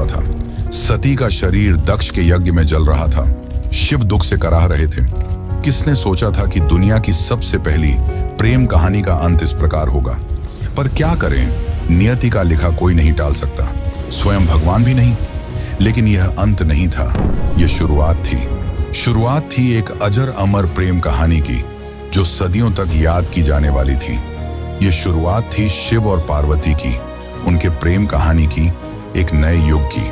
हुआ था। सती का शरीर दक्ष के यज्ञ में जल रहा था। शिव दुख से कराह रहे थे। किसने सोचा था कि दुनिया की सबसे पहली प्रेम कहानी का अंत इस प्रकार होगा। पर क्या करें, नियति का लिखा कोई नहीं टाल सकता, स्वयं भगवान भी नहीं। लेकिन यह अंत नहीं था, यह शुरुआत थी। शुरुआत थी एक अजर अमर प्रेम कहानी की, जो सदियों तक याद की जाने वाली थी। यह शुरुआत थी शिव और पार्वती की, उनके प्रेम कहानी की, एक नए युग की।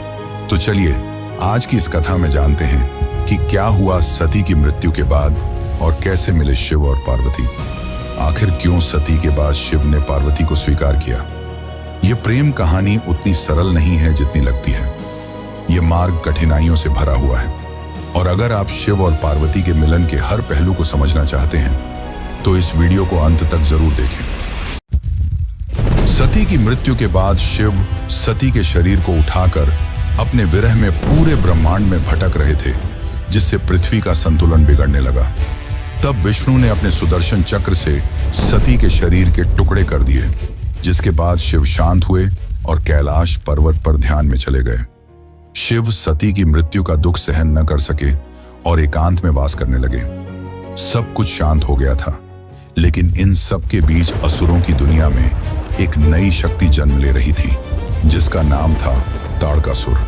तो चलिए आज की इस कथा में जानते हैं कि क्या हुआ सती की मृत्यु के बाद और कैसे मिले शिव और पार्वती। आखिर क्यों सती के बाद शिव ने पार्वती को स्वीकार किया। यह प्रेम कहानी उतनी सरल नहीं है जितनी लगती है। यह मार्ग कठिनाइयों से भरा हुआ है, और अगर आप शिव और पार्वती के मिलन के हर पहलू को समझना चाहते हैं तो इस वीडियो को अंत तक जरूर देखें। सती की मृत्यु के बाद शिव सती के शरीर को उठाकर अपने विरह में पूरे ब्रह्मांड में भटक रहे थे, जिससे पृथ्वी का संतुलन बिगड़ने लगा। तब विष्णु ने अपने सुदर्शन चक्र से सती के शरीर के टुकड़े कर दिए, जिसके बाद शिव शांत हुए और कैलाश पर्वत पर ध्यान में चले गए। शिव सती की मृत्यु का दुख सहन न कर सके और एकांत में वास करने लगे। सब कुछ शांत हो गया था, लेकिन इन सब के बीच असुरों की दुनिया में एक नई शक्ति जन्म ले रही थी, जिसका नाम था ताड़कासुर।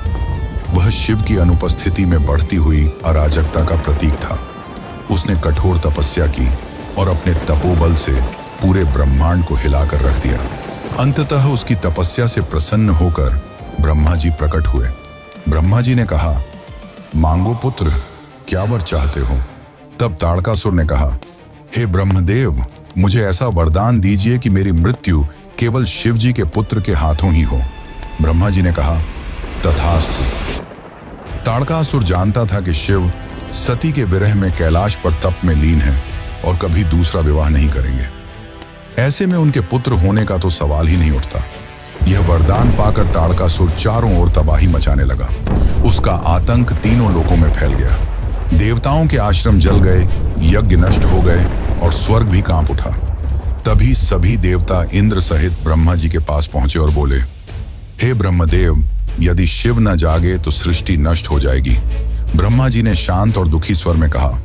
वह शिव की अनुपस्थिति में बढ़ती हुई अराजकता का प्रतीक था। उसने कठोर तपस्या की और अपने तपोबल से पूरे ब्रह्मांड को हिलाकर रख दिया। अंततः उसकी तपस्या से प्रसन्न होकर ब्रह्मा जी प्रकट हुए। ब्रह्मा जी ने कहा, मांगो पुत्र, क्या वर चाहते हो। तब ताड़कासुर ने कहा, हे ब्रह्मदेव, मुझे ऐसा वरदान दीजिए कि मेरी मृत्यु केवल शिव जी के पुत्र के हाथों ही हो। ब्रह्मा जी ने कहा, तथास्तु। ताड़कासुर जानता था कि शिव सती के विरह में कैलाश पर तप में लीन है और कभी दूसरा विवाह नहीं करेंगे। ऐसे में उनके पुत्र होने का तो सवाल ही नहीं उठता। यह वरदान पाकर ताड़कासुर चारों ओर तबाही मचाने लगा। उसका आतंक तीनों लोकों में फैल गया। देवताओं के आश्रम जल गए, यज्ञ नष्ट हो गए और स्वर्ग भी कांप उठा। तभी सभी देवता इंद्र सहित ब्रह्मा जी के पास पहुंचे और बोले, हे ब्रह्मदेव, यदि शिव न जागे तो सृष्टि नष्ट हो जाएगी। ब्रह्मा जी ने शांत और दुखी स्वर में कहा,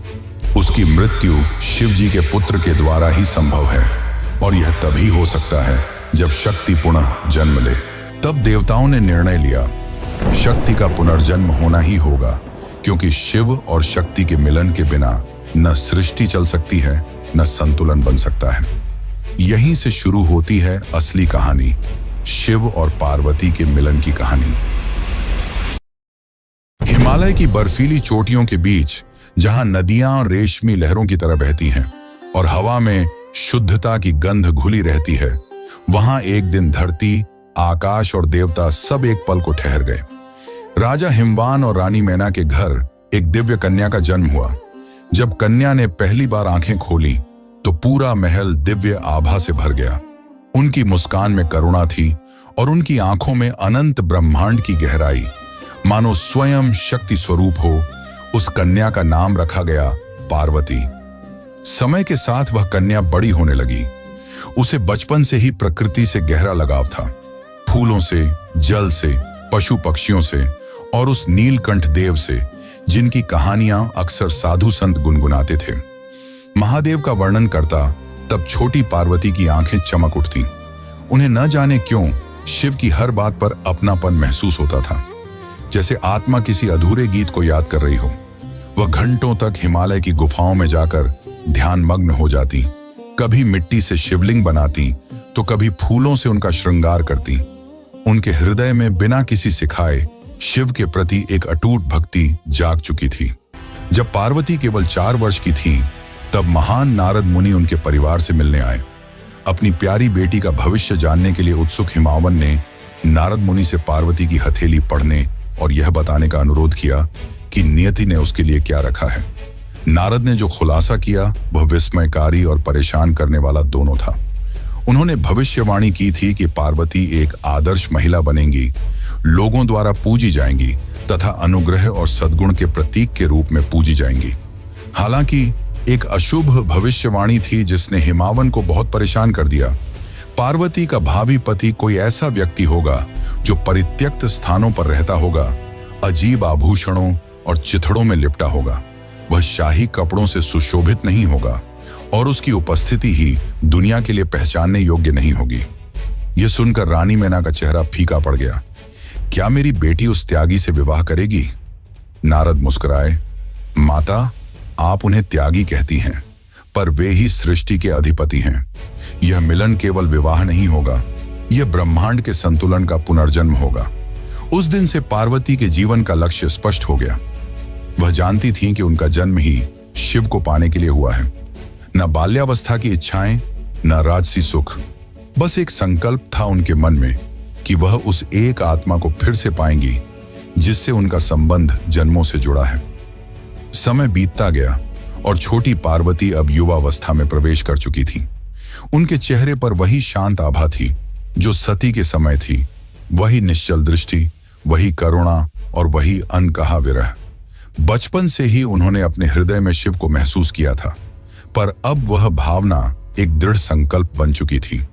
उसकी मृत्यु शिव जी के पुत्र के द्वारा ही संभव है, और यह तभी हो सकता है जब शक्ति पुनः जन्म ले। तब देवताओं ने निर्णय लिया, शक्ति का पुनर्जन्म होना ही होगा, क्योंकि शिव और शक्ति के मिलन के बिना न सृष्टि चल सकती है, न संतुलन बन सकता है। यहीं से शुरू होती है असली कहानी, शिव और पार्वती के मिलन की कहानी। हिमालय की बर्फीली चोटियों के बीच, जहां नदियां रेशमी लहरों की तरह बहती हैं और हवा में शुद्धता की गंध घुली रहती है, वहां एक दिन धरती, आकाश और देवता सब एक पल को ठहर गए। राजा हिमवान और रानी मैना के घर एक दिव्य कन्या का जन्म हुआ। जब कन्या ने पहली बार आंखें खोली तो पूरा महल दिव्य आभा से भर गया। उनकी मुस्कान में करुणा थी और उनकी आंखों में अनंत ब्रह्मांड की गहराई, मानो स्वयं शक्ति स्वरूप हो। उस कन्या का नाम रखा गया पार्वती। समय के साथ वह कन्या बड़ी होने लगी। उसे बचपन से ही प्रकृति से गहरा लगाव था, फूलों से, जल से, पशु पक्षियों से और उस नीलकंठ देव से, जिनकी कहानियां अक्सर साधु संत गुनगुनाते थे। महादेव का वर्णन करता तब छोटी पार्वती की आंखें चमक उठती। उन्हें न जाने क्यों शिव की हर बात पर अपनापन महसूस होता था, जैसे आत्मा किसी अधूरे गीत को याद कर रही हो। वह घंटों तक हिमालय की गुफाओं में जाकर ध्यान मग्न हो जाती, कभी मिट्टी से शिवलिंग बनाती तो कभी फूलों से उनका श्रृंगार करती। उनके हृदय में बिना किसी सिखाए शिव के प्रति एक अटूट भक्ति जाग चुकी थी। जब पार्वती केवल 4 वर्ष की थी, तब महान नारद मुनि उनके परिवार से मिलने आए। अपनी प्यारी बेटी का भविष्य जानने के लिए उत्सुक हिमावन ने नारद मुनि से पार्वती की हथेली पढ़ने और यह बताने का अनुरोध किया कि नियति ने उसके लिए क्या रखा है। नारद ने जो खुलासा किया वह विस्मयकारी और परेशान करने वाला दोनों था। उन्होंने भविष्यवाणी की थी कि पार्वती एक आदर्श महिला बनेंगी, लोगों द्वारा पूजी जाएंगी तथा अनुग्रह और सद्गुण के प्रतीक के रूप में पूजी जाएंगी। हालांकि एक अशुभ भविष्यवाणी थी जिसने हिमावन को बहुत परेशान कर दिया। पार्वती का भावी पति कोई ऐसा व्यक्ति होगा जो परित्यक्त स्थानों पर रहता होगा, अजीब आभूषणों और चिथड़ों में लिपटा होगा। वह शाही कपड़ों से सुशोभित नहीं होगा और उसकी उपस्थिति ही दुनिया के लिए पहचानने योग्य नहीं होगी। यह सुनकर रानी मैना का चेहरा फीका पड़ गया। क्या मेरी बेटी उस त्यागी से विवाह करेगी? नारद मुस्कुराए, माता, आप उन्हें त्यागी कहती हैं, पर वे ही सृष्टि के अधिपति हैं। यह मिलन केवल विवाह नहीं होगा, यह ब्रह्मांड के संतुलन का पुनर्जन्म होगा। उस दिन से पार्वती के जीवन का लक्ष्य स्पष्ट हो गया। वह जानती थीं कि उनका जन्म ही शिव को पाने के लिए हुआ है। न बाल्यावस्था की इच्छाएं, न राजसी सुख, बस एक संकल्प था उनके मन में कि वह उस एक आत्मा को फिर से पाएंगी जिससे उनका संबंध जन्मों से जुड़ा है। समय बीतता गया और छोटी पार्वती अब युवावस्था में प्रवेश कर चुकी थी। उनके चेहरे पर वही शांत आभा थी जो सती के समय थी, वही निश्चल दृष्टि, वही करुणा और वही अनकहा विरह। बचपन से ही उन्होंने अपने हृदय में शिव को महसूस किया था, पर अब वह भावना एक दृढ़ संकल्प बन चुकी थी।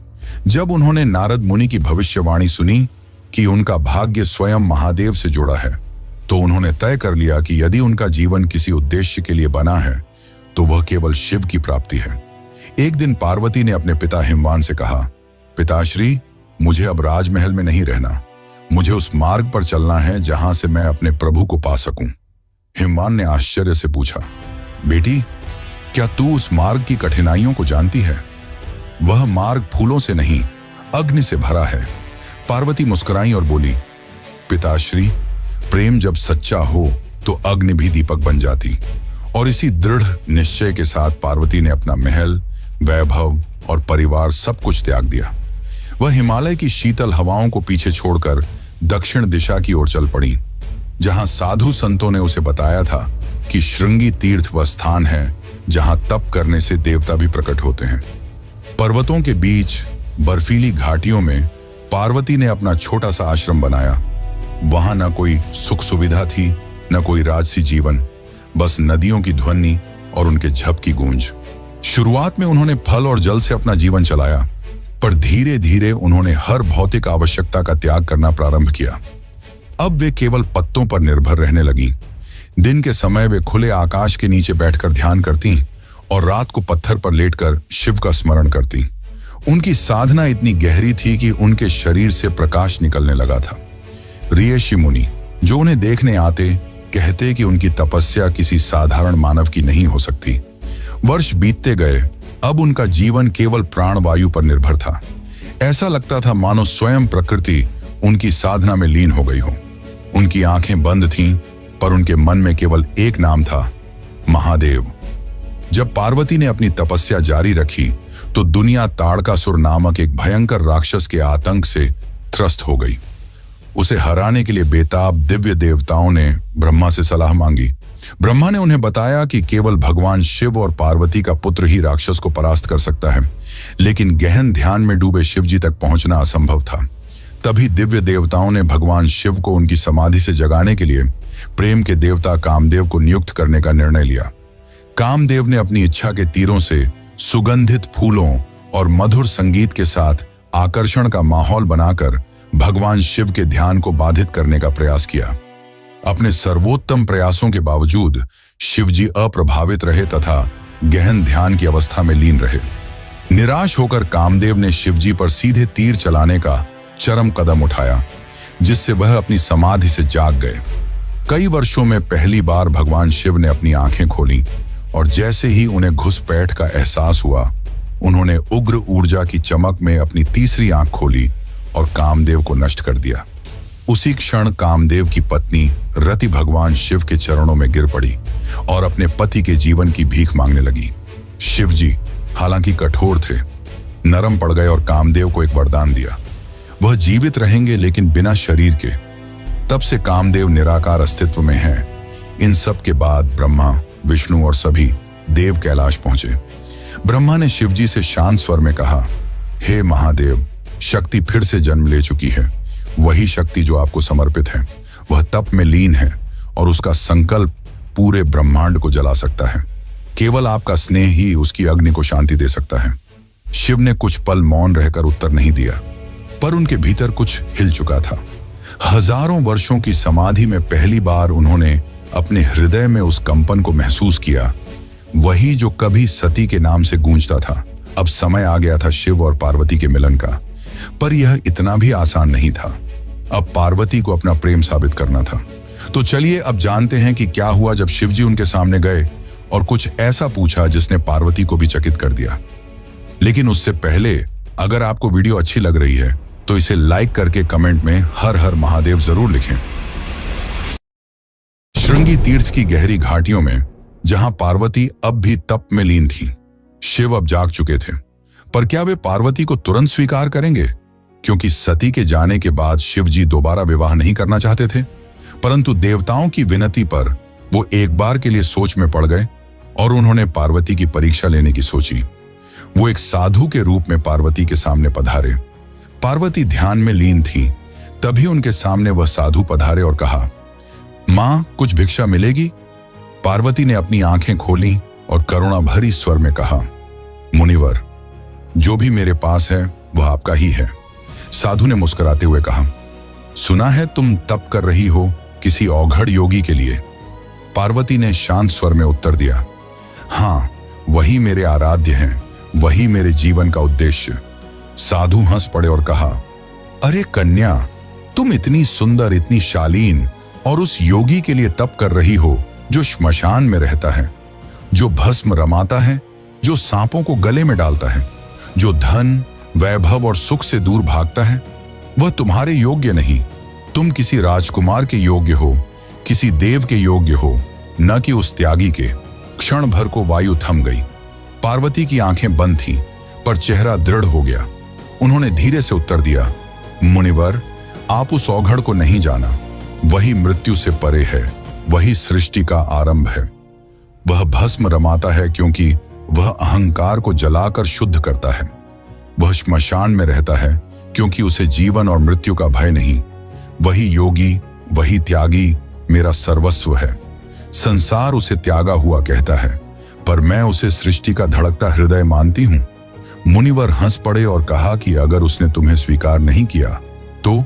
जब उन्होंने नारद मुनि की भविष्यवाणी सुनी कि उनका भाग्य स्वयं महादेव से जुड़ा है, तो उन्होंने तय कर लिया कि यदि उनका जीवन किसी उद्देश्य के लिए बना है तो वह केवल शिव की प्राप्ति है। एक दिन पार्वती ने अपने पिता हिमवान से कहा, पिताश्री, मुझे अब राजमहल में नहीं रहना, मुझे उस मार्ग पर चलना है जहां से मैं अपने प्रभु को पा सकूं। हिमवान ने आश्चर्य से पूछा, बेटी, क्या तू उस मार्ग की कठिनाइयों को जानती है? वह मार्ग फूलों से नहीं, अग्नि से भरा है। पार्वती मुस्कुराई और बोली, पिताश्री, प्रेम जब सच्चा हो तो अग्नि भी दीपक बन जाती। और इसी दृढ़ निश्चय के साथ पार्वती ने अपना महल, वैभव और परिवार सब त्याग दिया। वह हिमालय की शीतल हवाओं को पीछे छोड़कर दक्षिण दिशा की ओर चल पड़ी, जहां साधु संतों ने उसे बताया था कि श्रृंगी तीर्थ वह स्थान है जहां तप करने से देवता भी प्रकट होते हैं। पर्वतों के बीच बर्फीली घाटियों में पार्वती ने अपना छोटा सा आश्रम बनाया। वहां न कोई सुख सुविधा थी, न कोई राजसी जीवन, बस नदियों की ध्वनि और उनके झप की गूंज। शुरुआत में उन्होंने फल और जल से अपना जीवन चलाया, पर धीरे धीरे उन्होंने हर भौतिक आवश्यकता का त्याग करना प्रारंभ किया। अब वे केवल पत्तों पर निर्भर रहने लगी। दिन के समय वे खुले आकाश के नीचे बैठकर ध्यान करती और रात को पत्थर पर लेटकर शिव का स्मरण करती। उनकी साधना इतनी गहरी थी कि उनके शरीर से प्रकाश निकलने लगा था। ऋषि मुनि जो उन्हें देखने आते कहते कि उनकी तपस्या किसी साधारण मानव की नहीं हो सकती। वर्ष बीतते गए, अब उनका जीवन केवल प्राणवायु पर निर्भर था। ऐसा लगता था मानो स्वयं प्रकृति उनकी साधना में लीन हो गई हो। उनकी आंखें बंद थीं, पर उनके मन में केवल एक नाम था, महादेव। जब पार्वती ने अपनी तपस्या जारी रखी तो दुनिया ताड़कासुर नामक एक भयंकर राक्षस के आतंक से त्रस्त हो गई। उसे हराने के लिए बेताब दिव्य देवताओं ने ब्रह्मा से सलाह मांगी। ब्रह्मा ने उन्हें बताया कि केवल भगवान शिव और पार्वती का पुत्र ही राक्षस को परास्त कर सकता है, लेकिन गहन ध्यान में डूबे शिवजी तक पहुंचना असंभव था। तभी दिव्य देवताओं ने भगवान शिव को उनकी समाधि से जगाने के लिए प्रेम के देवता कामदेव को नियुक्त करने का निर्णय लिया। कामदेव ने अपनी इच्छा के तीरों से सुगंधित फूलों और मधुर संगीत के साथ आकर्षण का माहौल बनाकर भगवान शिव के ध्यान को बाधित करने का प्रयास किया। अपने सर्वोत्तम प्रयासों के बावजूद शिवजी अप्रभावित रहे तथा गहन ध्यान की अवस्था में लीन रहे। निराश होकर कामदेव ने शिवजी पर सीधे तीर चलाने का चरम कदम उठाया, जिससे वह अपनी समाधि से जाग गए। कई वर्षों में पहली बार भगवान शिव ने अपनी आंखें खोली और जैसे ही उन्हें घुसपैठ का एहसास हुआ, उन्होंने उग्र ऊर्जा की चमक में अपनी तीसरी आंख खोली और कामदेव को नष्ट कर दिया। उसी क्षण कामदेव की पत्नी रति भगवान शिव के चरणों में गिर पड़ी और अपने पति के जीवन की भीख मांगने लगी। शिवजी हालांकि कठोर थे, नरम पड़ गए और कामदेव को एक वरदान दिया, वह जीवित रहेंगे लेकिन बिना शरीर के। तब से कामदेव निराकार अस्तित्व में हैं। इन सब के बाद ब्रह्मा, विष्णु और सभी देव कैलाश पहुंचे। ब्रह्मा ने शिवजी से शांत स्वर में कहा, हे महादेव, शक्ति फिर से जन्म ले चुकी है। वही शक्ति जो आपको समर्पित है, वह तप में लीन है और उसका संकल्प पूरे ब्रह्मांड को जला सकता है। केवल आपका स्नेह ही उसकी अग्नि को शांति दे सकता है। शिव ने कुछ पल मौन रहकर उत्तर नहीं दिया, पर उनके भीतर कुछ हिल चुका था। हजारों वर्षों की समाधि में पहली बार उन्होंने अपने हृदय में उस कंपन को महसूस किया, वही जो कभी सती के नाम से गूंजता था। अब समय आ गया था शिव और पार्वती के मिलन का, पर यह इतना भी आसान नहीं था। अब पार्वती को अपना प्रेम साबित करना था। तो चलिए अब जानते हैं कि क्या हुआ जब शिवजी उनके सामने गए और कुछ ऐसा पूछा जिसने पार्वती को भी चकित कर दिया। लेकिन उससे पहले अगर आपको वीडियो अच्छी लग रही है तो इसे लाइक करके कमेंट में हर हर महादेव जरूर लिखें। श्रृंगी तीर्थ की गहरी घाटियों में जहां पार्वती अब भी तप में लीन थी, शिव अब जाग चुके थे। पर क्या वे पार्वती को तुरंत स्वीकार करेंगे? क्योंकि सती के जाने के बाद शिवजी दोबारा विवाह नहीं करना चाहते थे, परंतु देवताओं की विनती पर वो एक बार के लिए सोच में पड़ गए और उन्होंने पार्वती की परीक्षा लेने की सोची। वो एक साधु के रूप में पार्वती के सामने पधारे। पार्वती ध्यान में लीन थी, तभी उनके सामने वह साधु पधारे और कहा, मां, कुछ भिक्षा मिलेगी? पार्वती ने अपनी आंखें खोली और करुणा भरी स्वर में कहा, मुनिवर, जो भी मेरे पास है वह आपका ही है। साधु ने मुस्कुराते हुए कहा, सुना है तुम तप कर रही हो किसी औघड़ योगी के लिए। पार्वती ने शांत स्वर में उत्तर दिया, हाँ, वही मेरे आराध्य हैं, वही मेरे जीवन का उद्देश्य। साधु हंस पड़े और कहा, अरे कन्या, तुम इतनी सुंदर, इतनी शालीन और उस योगी के लिए तप कर रही हो जो श्मशान में रहता है, जो भस्म रमाता है, जो सांपों को गले में डालता है, जो धन, वैभव और सुख से दूर भागता है। वह तुम्हारे योग्य नहीं। तुम किसी राजकुमार के योग्य हो, किसी देव के योग्य हो, न कि उस त्यागी के। क्षण भर को वायु थम गई। पार्वती की आंखें बंद थीं, पर चेहरा दृढ़ हो गया। उन्होंने धीरे से उत्तर दिया, मुनिवर, आप उस औघड़ को नहीं जाना। वही मृत्यु से परे है, वही सृष्टि का आरंभ है। वह भस्म रमाता है क्योंकि वह अहंकार को जलाकर शुद्ध करता है। वह श्मशान में रहता है क्योंकि उसे जीवन और मृत्यु का भय नहीं। वही योगी, वही त्यागी मेरा सर्वस्व है। संसार उसे त्यागा हुआ कहता है, पर मैं उसे सृष्टि का धड़कता हृदय मानती हूं। मुनिवर हंस पड़े और कहा कि अगर उसने तुम्हें स्वीकार नहीं किया तो?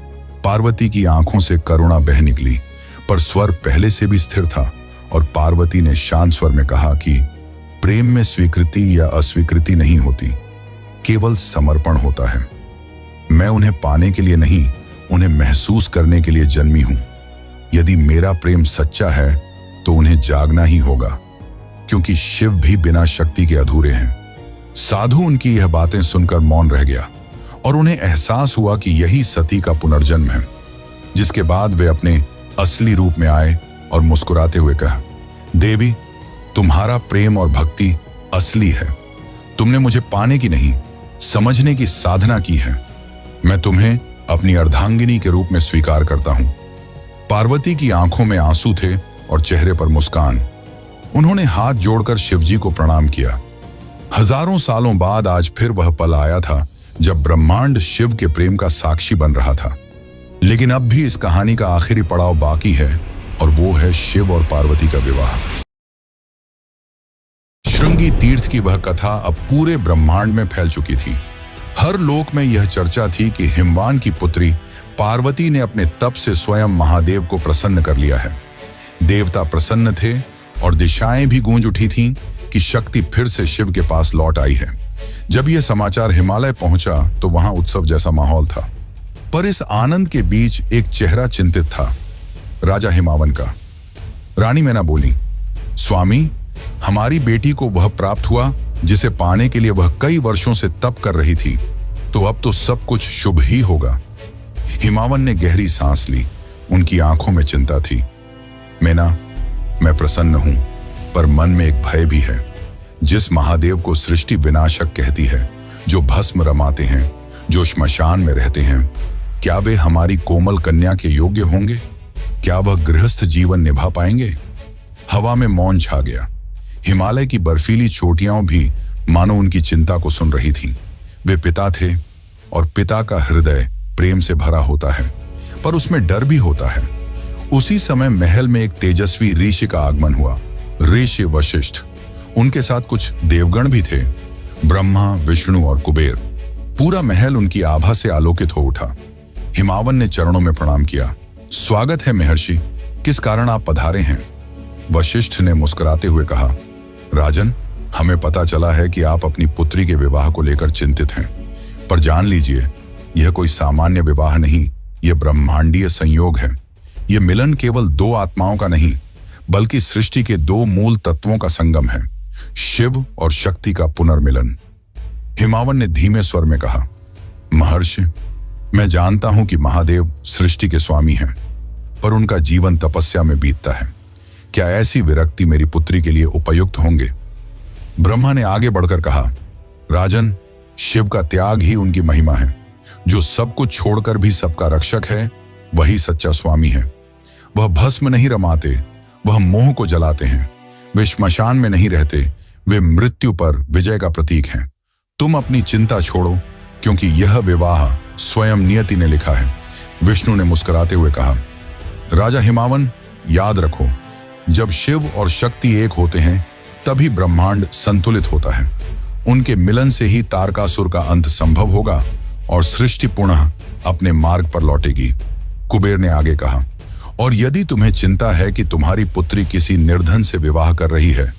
पार्वती की आंखों से करुणा बह निकली, पर स्वर पहले से भी स्थिर था और पार्वती ने शांत स्वर में कहा कि प्रेम में स्वीकृति या अस्वीकृति नहीं होती, केवल समर्पण होता है। मैं उन्हें पाने के लिए नहीं, उन्हें महसूस करने के लिए जन्मी हूं। यदि मेरा प्रेम सच्चा है तो उन्हें जागना ही होगा, क्योंकि शिव भी बिना शक्ति के अधूरे हैं। साधु उनकी यह बातें सुनकर मौन रह गया और उन्हें एहसास हुआ कि यही सती का पुनर्जन्म है। जिसके बाद वे अपने असली रूप में आए और मुस्कुराते हुए कहा, देवी, तुम्हारा प्रेम और भक्ति असली है। तुमने मुझे पाने की नहीं, समझने की साधना की है। मैं तुम्हें अपनी अर्धांगिनी के रूप में स्वीकार करता हूं। पार्वती की आंखों में आंसू थे और चेहरे पर मुस्कान। उन्होंने हाथ जोड़कर शिवजी को प्रणाम किया। हजारों सालों बाद आज फिर वह पल आया था जब ब्रह्मांड शिव के प्रेम का साक्षी बन रहा था। लेकिन अब भी इस कहानी का आखिरी पड़ाव बाकी है और वो है शिव और पार्वती का विवाह। श्रृंगी तीर्थ की वह कथा अब पूरे ब्रह्मांड में फैल चुकी थी। हर लोक में यह चर्चा थी कि हिमवान की पुत्री पार्वती ने अपने तप से स्वयं महादेव को प्रसन्न कर लिया है। देवता प्रसन्न थे और दिशाएं भी गूंज उठी थीं कि शक्ति फिर से शिव के पास लौट आई है। जब यह समाचार हिमालय पहुंचा तो वहां उत्सव जैसा माहौल था, पर इस आनंद के बीच एक चेहरा चिंतित था, राजा हिमावन का। रानी मैना बोली, स्वामी, हमारी बेटी को वह प्राप्त हुआ जिसे पाने के लिए वह कई वर्षों से तप कर रही थी, तो अब तो सब कुछ शुभ ही होगा। हिमावन ने गहरी सांस ली। उनकी आंखों में चिंता थी। मैना, मैं प्रसन्न हूं, पर मन में एक भय भी है। जिस महादेव को सृष्टि विनाशक कहती है, जो भस्म रमाते हैं, जो श्मशान में रहते हैं, क्या वे हमारी कोमल कन्या के योग्य होंगे? क्या वह गृहस्थ जीवन निभा पाएंगे? हवा में मौन छा गया। हिमालय की बर्फीली चोटियां भी मानो उनकी चिंता को सुन रही थीं। वे पिता थे और पिता का हृदय प्रेम से भरा होता है, पर उसमें डर भी होता है। उसी समय महल में एक तेजस्वी ऋषि का आगमन हुआ, ऋषि वशिष्ठ। उनके साथ कुछ देवगण भी थे। ब्रह्मा, विष्णु और कुबेर, पूरा महल उनकी आभा से आलोकित हो उठा। हिमावन ने चरणों में प्रणाम किया। स्वागत है महर्षि, किस कारण आप पधारे हैं? वशिष्ठ ने मुस्कुराते हुए कहा, राजन, हमें पता चला है कि आप अपनी पुत्री के विवाह को लेकर चिंतित हैं, पर जान लीजिए, यह कोई सामान्य विवाह नहीं, यह ब्रह्मांडीय संयोग है। यह मिलन केवल दो आत्माओं का नहीं, बल्कि सृष्टि के दो मूल तत्वों का संगम है, शिव और शक्ति का पुनर्मिलन। हिमावन ने धीमे स्वर में कहा, महर्षि, मैं जानता हूं कि महादेव सृष्टि के स्वामी हैं, पर उनका जीवन तपस्या में बीतता है। क्या ऐसी विरक्ति मेरी पुत्री के लिए उपयुक्त होंगे? ब्रह्मा ने आगे बढ़कर कहा, राजन, शिव का त्याग ही उनकी महिमा है। जो सब कुछ छोड़कर भी सबका रक्षक है, वही सच्चा स्वामी है। वह भस्म नहीं रमाते, वह मोह को जलाते हैं। वे श्मशान में नहीं रहते, वे मृत्यु पर विजय का प्रतीक हैं। तुम अपनी चिंता छोड़ो, क्योंकि यह विवाह स्वयं नियति ने लिखा है। विष्णु ने मुस्कुराते हुए कहा, राजा हिमावन, याद रखो, जब शिव और शक्ति एक होते हैं तभी ब्रह्मांड संतुलित होता है। उनके मिलन से ही तारकासुर का अंत संभव होगा और सृष्टि पुनः अपने मार्ग पर लौटेगी। कुबेर ने आगे कहा, और यदि तुम्हें चिंता है कि तुम्हारी पुत्री किसी निर्धन से विवाह कर रही है,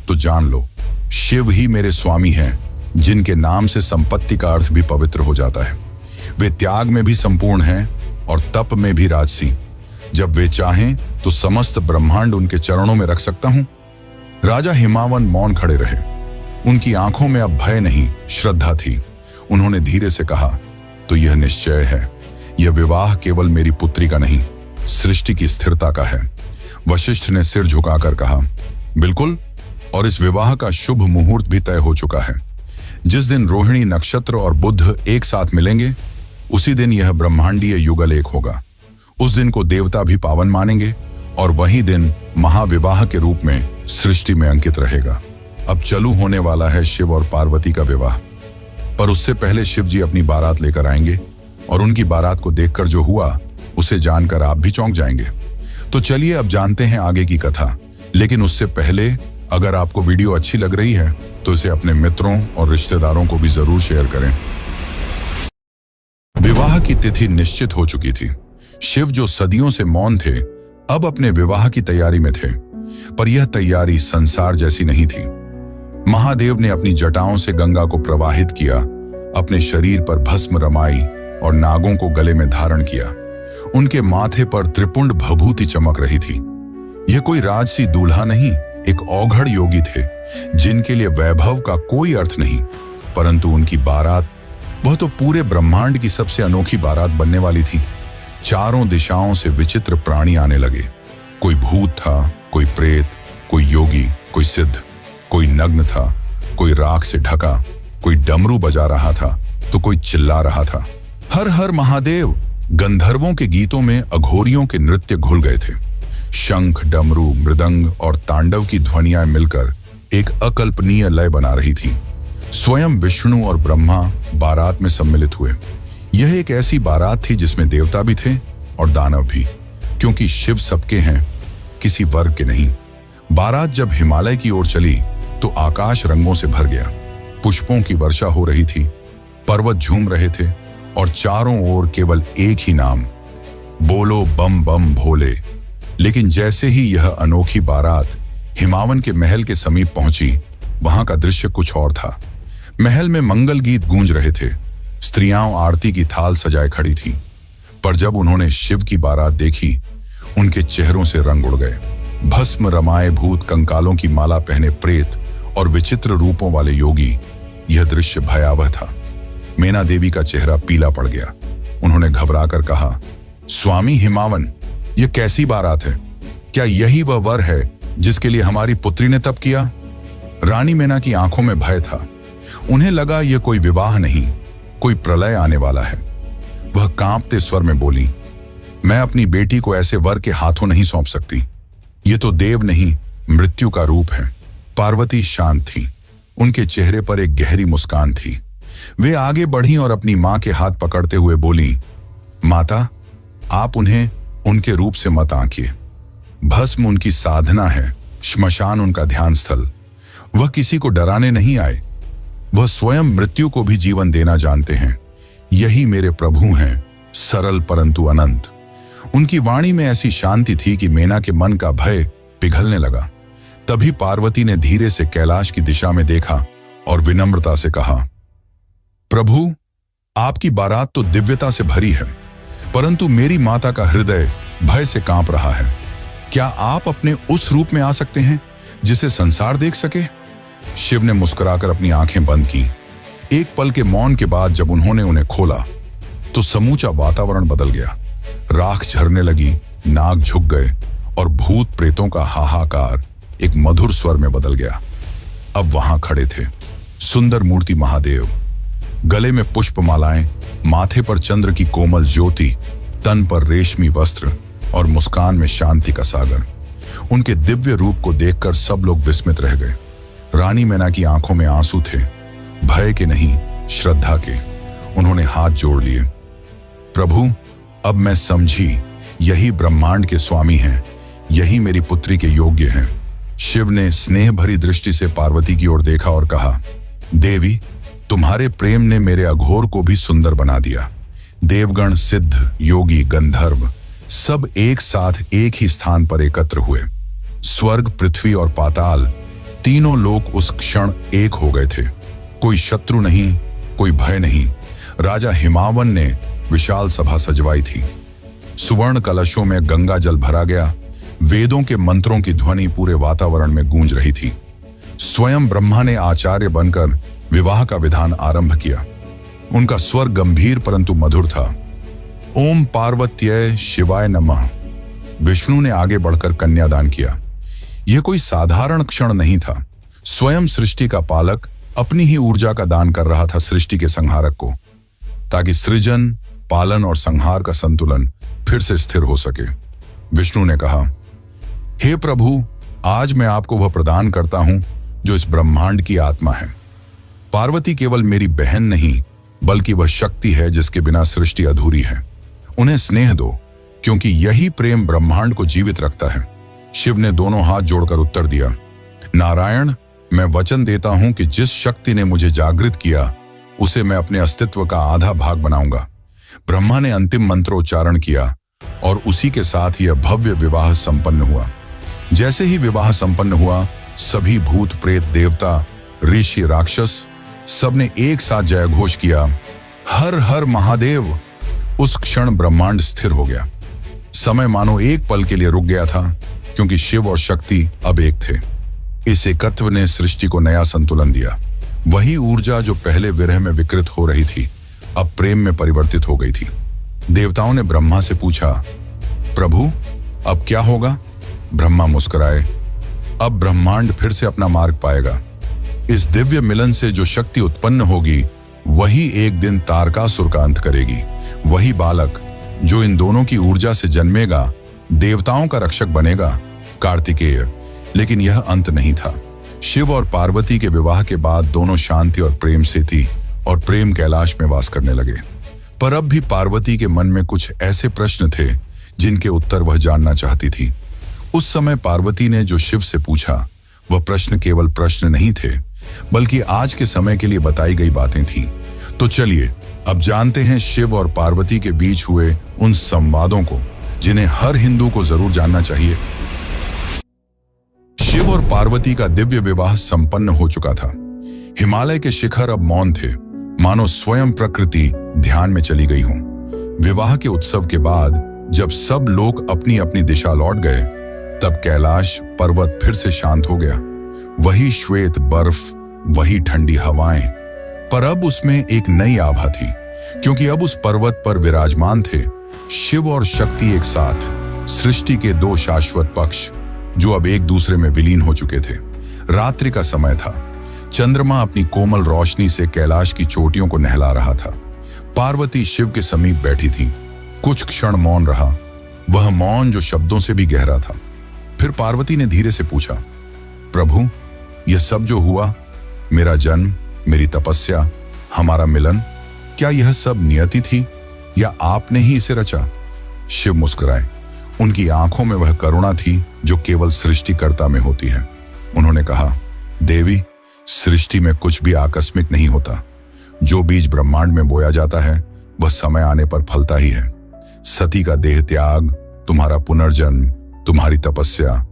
तो जान लो, शिव ही मेरे स्वामी हैं, जिनके नाम से संपत्ति का अर्थ भी पवित्र हो जाता है। वे त्याग में भी संपूर्ण हैं और तप में भी राजसी। जब वे चाहें तो समस्त ब्रह्मांड उनके चरणों में रख सकता हूं। राजा हिमावन मौन खड़े रहे। उनकी आंखों में अब भय नहीं, श्रद्धा थी। उन्होंने धीरे से कहा, तो यह निश्चय है, यह विवाह केवल मेरी पुत्री का नहीं, सृष्टि की स्थिरता का है। वशिष्ठ ने सिर झुकाकर कहा, बिल्कुल, और इस विवाह का शुभ मुहूर्त भी तय हो चुका है। जिस दिन रोहिणी नक्षत्र और बुध एक साथ मिलेंगे, उसी दिन यह ब्रह्मांडीय युगल एक होगा। उस दिन को देवता भी पावन मानेंगे और वही दिन महाविवाह के रूप में सृष्टि में अंकित रहेगा। अब चालू होने वाला है शिव और पार्वती का विवाह, पर उससे पहले शिव जी अपनी बारात लेकर आएंगे और उनकी बारात को देखकर जो हुआ उसे जानकर आप भी चौंक जाएंगे। तो चलिए अब जानते हैं आगे की कथा। लेकिन उससे पहले अगर आपको वीडियो अच्छी लग रही है तो इसे अपने मित्रों और रिश्तेदारों को भी जरूर शेयर करें। विवाह की तिथि निश्चित हो चुकी थी। शिव जो सदियों से मौन थे, अब अपने विवाह की तैयारी में थे, पर यह तैयारी संसार जैसी नहीं थी। महादेव ने अपनी जटाओं से गंगा को प्रवाहित किया, अपने शरीर पर भस्म रमाई और नागों को गले में धारण किया। उनके माथे पर त्रिपुंड भभूति चमक रही थी। यह कोई राजसी दूल्हा नहीं, एक औघड़ योगी थे, जिनके लिए वैभव का कोई अर्थ नहीं, परंतु उनकी बारात, वह तो पूरे ब्रह्मांड की सबसे अनोखी बारात बनने वाली थी। चारों दिशाओं से विचित्र प्राणी आने लगे। कोई भूत था, कोई प्रेत, कोई योगी, कोई सिद्ध, कोई नग्न था, कोई राख से ढका, कोई डमरू बजा रहा था तो कोई चिल्ला रहा था, हर हर महादेव। गंधर्वों के गीतों में अघोरियों के नृत्य घुल गए थे। शंख, डमरू, मृदंग और तांडव की ध्वनियां मिलकर एक अकल्पनीय लय बना रही थी। स्वयं विष्णु और ब्रह्मा बारात में सम्मिलित हुए। यह एक ऐसी बारात थी जिसमें देवता भी थे और दानव भी, क्योंकि शिव सबके हैं, किसी वर्ग के नहीं। बारात जब हिमालय की ओर चली तो आकाश रंगों से भर गया। पुष्पों की वर्षा हो रही थी, पर्वत झूम रहे थे और चारों ओर केवल एक ही नाम, बोलो बम बम भोले। लेकिन जैसे ही यह अनोखी बारात हिमावन के महल के समीप पहुंची, वहां का दृश्य कुछ और था। महल में मंगल गीत गूंज रहे थे, स्त्रियां आरती की थाल सजाए खड़ी थीं, पर जब उन्होंने शिव की बारात देखी, उनके चेहरों से रंग उड़ गए। भस्म रमाए भूत, कंकालों की माला पहने प्रेत और विचित्र रूपों वाले योगी, यह दृश्य भयावह था। मैना देवी का चेहरा पीला पड़ गया। उन्होंने घबराकर कहा, स्वामी हिमावन, यह कैसी बारात है? क्या यही वह वर है जिसके लिए हमारी पुत्री ने तप किया? रानी मैना की आंखों में भय था। उन्हें लगा यह कोई विवाह नहीं, कोई प्रलय आने वाला है। वह कांपते स्वर में बोली, मैं अपनी बेटी को ऐसे वर के हाथों नहीं सौंप सकती। ये तो देव नहीं, मृत्यु का रूप है। पार्वती शांत थी, उनके चेहरे पर एक गहरी मुस्कान थी। वे आगे बढ़ी और अपनी मां के हाथ पकड़ते हुए बोली, माता, आप उन्हें उनके रूप से मत आंकिए। भस्म उनकी साधना है, श्मशान उनका ध्यान स्थल। वह किसी को डराने नहीं आए, वह स्वयं मृत्यु को भी जीवन देना जानते हैं। यही मेरे प्रभु हैं, सरल परंतु अनंत। उनकी वाणी में ऐसी शांति थी कि मेना के मन का भय पिघलने लगा। तभी पार्वती ने धीरे से कैलाश की दिशा में देखा और विनम्रता से कहा, प्रभु, आपकी बारात तो दिव्यता से भरी है, परंतु मेरी माता का हृदय भय से कांप रहा है। क्या आप अपने उस रूप में आ सकते हैं जिसे संसार देख सके? शिव ने मुस्कुराकर अपनी आंखें बंद की। एक पल के मौन के बाद जब उन्होंने उन्हें खोला तो समूचा वातावरण बदल गया। राख झरने लगी, नाग झुक गए और भूत प्रेतों का हाहाकार एक मधुर स्वर में बदल गया। अब वहां खड़े थे सुंदर मूर्ति महादेव, गले में पुष्पमालाएं, माथे पर चंद्र की कोमल ज्योति, तन पर रेशमी वस्त्र और मुस्कान में शांति का सागर। उनके दिव्य रूप को देखकर सब लोग विस्मित रह गए। रानी मैना की आंखों में आंसू थे, भय के नहीं, श्रद्धा के। उन्होंने हाथ जोड़ लिए। प्रभु, अब मैं समझी, यही ब्रह्मांड के स्वामी हैं, यही मेरी पुत्री के योग्य हैं। शिव ने स्नेह भरी दृष्टि से पार्वती की ओर देखा और कहा, देवी, तुम्हारे प्रेम ने मेरे अघोर को भी सुंदर बना दिया। देवगण, सिद्ध, योगी, गंधर्व सब एक साथ एक ही स्थान पर एकत्र हुए। स्वर्ग, पृथ्वी और पाताल तीनों लोग उस क्षण एक हो गए थे। कोई शत्रु नहीं, कोई भय नहीं। राजा हिमावन ने विशाल सभा सजवाई थी। सुवर्ण कलशों में गंगा जल भरा गया। वेदों के मंत्रों की ध्वनि पूरे वातावरण में गूंज रही थी। स्वयं ब्रह्मा ने आचार्य बनकर विवाह का विधान आरंभ किया। उनका स्वर गंभीर परंतु मधुर था। ओम पार्वत्यै शिवाय नमः। विष्णु ने आगे बढ़कर कन्यादान किया। यह कोई साधारण क्षण नहीं था। स्वयं सृष्टि का पालक अपनी ही ऊर्जा का दान कर रहा था सृष्टि के संहारक को, ताकि सृजन, पालन और संहार का संतुलन फिर से स्थिर हो सके। विष्णु ने कहा, हे प्रभु, आज मैं आपको वह प्रदान करता हूं जो इस ब्रह्मांड की आत्मा है। पार्वती केवल मेरी बहन नहीं, बल्कि वह शक्ति है जिसके बिना सृष्टि अधूरी है। उन्हें स्नेह दो, क्योंकि यही प्रेम ब्रह्मांड को जीवित रखता है। शिव ने दोनों हाथ जोड़कर उत्तर दिया, नारायण, मैं वचन देता हूं कि जिस शक्ति ने मुझे जागृत किया उसे मैं अपने अस्तित्व का आधा भाग बनाऊंगा। ब्रह्मा ने अंतिम मंत्रोच्चारण किया और उसी के साथ यह भव्य विवाह संपन्न हुआ। जैसे ही विवाह संपन्न हुआ, सभी भूत, प्रेत, देवता, ऋषि, राक्षस सबने एक साथ जयघोष किया, हर हर महादेव। उस क्षण ब्रह्मांड स्थिर हो गया। समय मानो एक पल के लिए रुक गया था, क्योंकि शिव और शक्ति अब एक थे। इस एकत्व ने सृष्टि को नया संतुलन दिया। वही ऊर्जा जो पहले विरह में विकृत हो रही थी, अब प्रेम में परिवर्तित हो गई थी। देवताओं ने ब्रह्मा से पूछा, प्रभु, अब क्या होगा? ब्रह्मा मुस्कुराए, अब ब्रह्मांड फिर से अपना मार्ग पाएगा। इस दिव्य मिलन से जो शक्ति उत्पन्न होगी, वही एक दिन तारकासुर का अंत करेगी। वही बालक जो इन दोनों की ऊर्जा से जन्मेगा, देवताओं का रक्षक बनेगा, कार्तिकेय। लेकिन यह अंत नहीं था। शिव और पार्वती के विवाह के बाद दोनों शांति और प्रेम से थी और प्रेम कैलाश में वास करने लगे। पर अब भी पार्वती के मन में कुछ ऐसे प्रश्न थे जिनके उत्तर वह जानना चाहती थी। उस समय पार्वती ने जो शिव से पूछा, वह प्रश्न केवल प्रश्न नहीं थे, बल्कि आज के समय के लिए बताई गई बातें थीं। तो चलिए अब जानते हैं शिव और पार्वती के बीच हुए उन संवादों को, जिन्हें हर हिंदू को जरूर जानना चाहिए। शिव और पार्वती का दिव्य विवाह संपन्न हो चुका था। हिमालय के शिखर अब मौन थे, मानो स्वयं प्रकृति ध्यान में चली गई हो। विवाह के उत्सव के बाद जब सब लोग अपनी अपनी दिशा लौट गए, तब कैलाश पर्वत फिर से शांत हो गया। वही श्वेत बर्फ, वही ठंडी हवाएं, पर अब उसमें एक नई आभा थी, क्योंकि अब उस पर्वत पर विराजमान थे शिव और शक्ति एक साथ, सृष्टि के दो शाश्वत पक्ष जो अब एक दूसरे में विलीन हो चुके थे। रात्रि का समय था। चंद्रमा अपनी कोमल रोशनी से कैलाश की चोटियों को नहला रहा था। पार्वती शिव के समीप बैठी थी। कुछ क्षण मौन रहा, वह मौन जो शब्दों से भी गहरा था। फिर पार्वती ने धीरे से पूछा, प्रभु, यह सब जो हुआ, मेरा जन्म, मेरी तपस्या, हमारा मिलन, क्या यह सब नियति थी या आपने ही इसे रचा? शिव मुस्कुराए। उनकी आंखों में वह करुणा थी जो केवल सृष्टिकर्ता में होती है। उन्होंने कहा, देवी, सृष्टि में कुछ भी आकस्मिक नहीं होता। जो बीज ब्रह्मांड में बोया जाता है वह समय आने पर फलता ही है। सती का देह त्याग, तुम्हारा पुनर्जन्म, तुम्हारी तपस्या,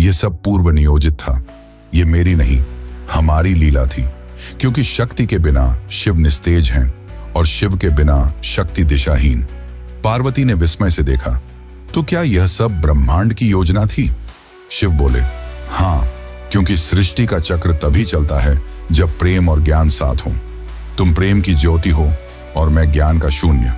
यह सब पूर्व नियोजित था। ये मेरी नहीं, हमारी लीला थी। क्योंकि शक्ति के बिना शिव निस्तेज हैं और शिव के बिना शक्ति दिशाहीन। पार्वती ने विस्मय से देखा, तो क्या यह सब ब्रह्मांड की योजना थी? शिव बोले, हाँ, क्योंकि सृष्टि का चक्र तभी चलता है जब प्रेम और ज्ञान साथ हो। तुम प्रेम की ज्योति हो और मैं ज्ञान का शून्य।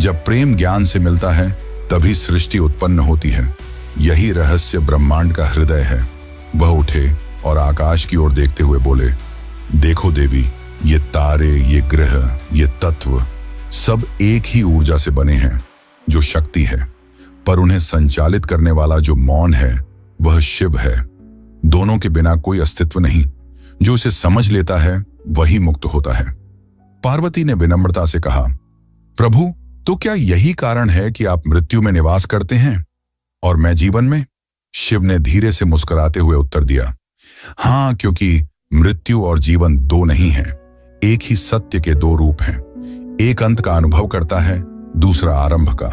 जब प्रेम ज्ञान से मिलता है तभी सृष्टि उत्पन्न होती है। यही रहस्य ब्रह्मांड का हृदय है। वह उठे और आकाश की ओर देखते हुए बोले, देखो देवी, ये तारे, ये ग्रह, ये तत्व सब एक ही ऊर्जा से बने हैं जो शक्ति है, पर उन्हें संचालित करने वाला जो मौन है वह शिव है। दोनों के बिना कोई अस्तित्व नहीं। जो इसे समझ लेता है वही मुक्त होता है। पार्वती ने विनम्रता से कहा, प्रभु, तो क्या यही कारण है कि आप मृत्यु में निवास करते हैं और मैं जीवन में? शिव ने धीरे से मुस्कुराते हुए उत्तर दिया, हाँ, क्योंकि मृत्यु और जीवन दो नहीं हैं, एक ही सत्य के दो रूप हैं। एक अंत का अनुभव करता है, दूसरा आरंभ का।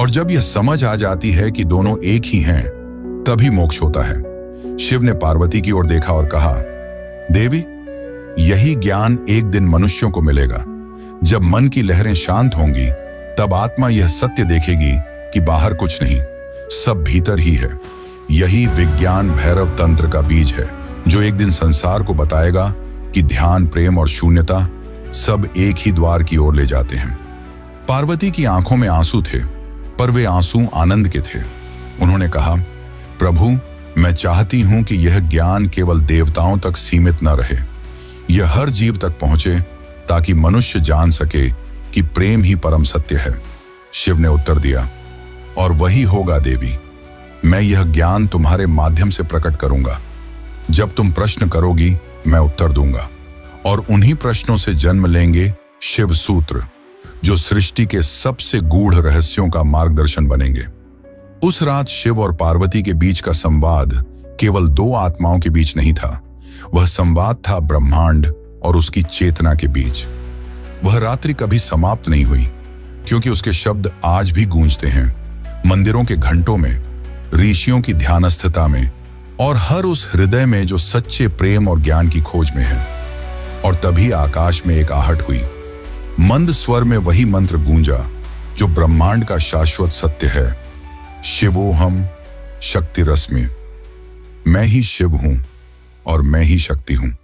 और जब यह समझ आ जाती है कि दोनों एक ही हैं, तभी मोक्ष होता है। शिव ने पार्वती की ओर देखा और कहा, देवी, यही ज्ञान एक दिन मनुष्यों को मिलेगा। जब मन की लहरें शांत होंगी तब आत्मा यह सत्य देखेगी कि बाहर कुछ नहीं, सब भीतर ही है। यही विज्ञान भैरव तंत्र का बीज है जो एक दिन संसार को बताएगा कि ध्यान, प्रेम और शून्यता सब एक ही द्वार की ओर ले जाते हैं। पार्वती की आंखों में आंसू थे, पर वे आंसू आनंद के थे। उन्होंने कहा, प्रभु, मैं चाहती हूं कि यह ज्ञान केवल देवताओं तक सीमित न रहे, यह हर जीव तक पहुंचे, ताकि मनुष्य जान सके कि प्रेम ही परम सत्य है। शिव ने उत्तर दिया, और वही होगा देवी। मैं यह ज्ञान तुम्हारे माध्यम से प्रकट करूंगा। जब तुम प्रश्न करोगी मैं उत्तर दूंगा, और उन्हीं प्रश्नों से जन्म लेंगे शिव सूत्र, जो सृष्टि के सबसे गूढ़ रहस्यों का मार्गदर्शन बनेंगे। उस रात शिव और पार्वती के बीच का संवाद केवल दो आत्माओं के बीच नहीं था, वह संवाद था ब्रह्मांड और उसकी चेतना के बीच। वह रात्रि कभी समाप्त नहीं हुई, क्योंकि उसके शब्द आज भी गूंजते हैं, मंदिरों के घंटों में, ऋषियों की ध्यानस्थता में, और हर उस हृदय में जो सच्चे प्रेम और ज्ञान की खोज में है। और तभी आकाश में एक आहट हुई। मंद स्वर में वही मंत्र गूंजा जो ब्रह्मांड का शाश्वत सत्य है, शिवोहम शक्ति रश्मि। मैं ही शिव हूं और मैं ही शक्ति हूं।